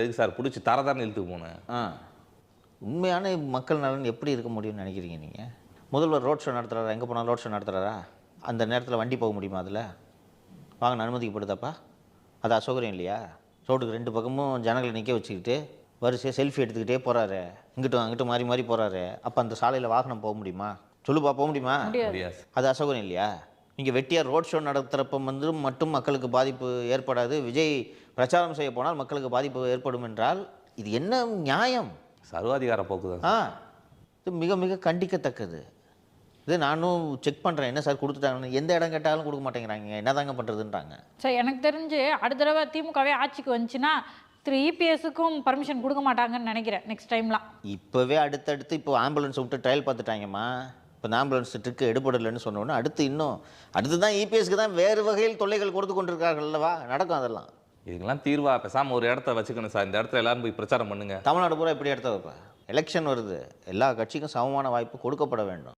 எதுக்கு சார் பிடிச்சி தரதான்னு இழுத்துக்கு போனேன். உண்மையான மக்கள் நலன் எப்படி இருக்க முடியும்னு நினைக்கிறீங்க நீங்கள்? முதல்வர் ரோட் ஷோ நடத்துகிறாரா? எங்கே போனாலும் ரோட் ஷோ நடத்துகிறாரா? அந்த நேரத்தில் வண்டி போக முடியுமா? அதில் வாங்க அனுமதிக்கப்படுதாப்பா? அது அசௌகரியம் இல்லையா? ரோட்டுக்கு 2 பக்கமும் ஜனங்களை நிற்க வச்சுக்கிட்டு வரிசையாக செல்ஃபி எடுத்துக்கிட்டே போகிறாரு, இங்கிட்டும் அங்கிட்டும் மாறி மாறி போகிறாரு. அப்போ அந்த சாலையில் வாகனம் போக முடியுமா? சொல்லுப்பா, போக முடியுமா? முடியாது. அது அசௌகரியம் இல்லையா? நீங்கள் வெட்டியார் ரோட் ஷோ நடத்துகிறப்ப மட்டும் மக்களுக்கு பாதிப்பு ஏற்படாது, விஜய் பிரச்சாரம் செய்ய போனால் மக்களுக்கு பாதிப்பு ஏற்படும் என்றால் இது என்ன நியாயம்? சர்வாதிகார போக்கு தான். இது மிக மிக கண்டிக்கத்தக்கது. இது நானும் செக் பண்ணுறேன், என்ன சார் கொடுத்துட்டாங்கன்னு. எந்த இடம் கேட்டாலும் கொடுக்க மாட்டேங்கிறாங்க, என்ன தாங்க பண்ணுறதுன்றாங்க. சார் எனக்கு தெரிஞ்சு அடுத்த தடவை திமுகவே ஆட்சிக்கு வந்துச்சுன்னா இபிஎஸ்க்கும் பர்மிஷன் கொடுக்க மாட்டாங்கன்னு நினைக்கிறேன் நெக்ஸ்ட் டைம்லாம். இப்போவே அடுத்தடுத்து இப்போ ஆம்புலன்ஸ் விட்டு ட்ரையல் பார்த்துட்டாங்கம்மா. இப்போ இந்த ஆம்புலன்ஸ் ட்ரிக்கு எடுபடலைன்னு சொன்னோன்னே அடுத்து தான் இபிஎஸ்க்கு தான் வேறு வகையில் தொல்லைகள் கொடுத்து கொண்டிருக்கார்கள் அல்லவா? நடக்கும் அதெல்லாம். இதுக்கெல்லாம் தீர்வா பேசாமல் ஒரு இடத்த வச்சுக்கணும் சார். இந்த இடத்துல எல்லாரும் போய் பிரச்சாரம் பண்ணுங்க. தமிழ்நாடு பூரா எப்படி இடத்த வைப்பேன்? எலெக்ஷன் வருது, எல்லா கட்சிக்கும் சமமான வாய்ப்பு கொடுக்கப்பட வேண்டும்.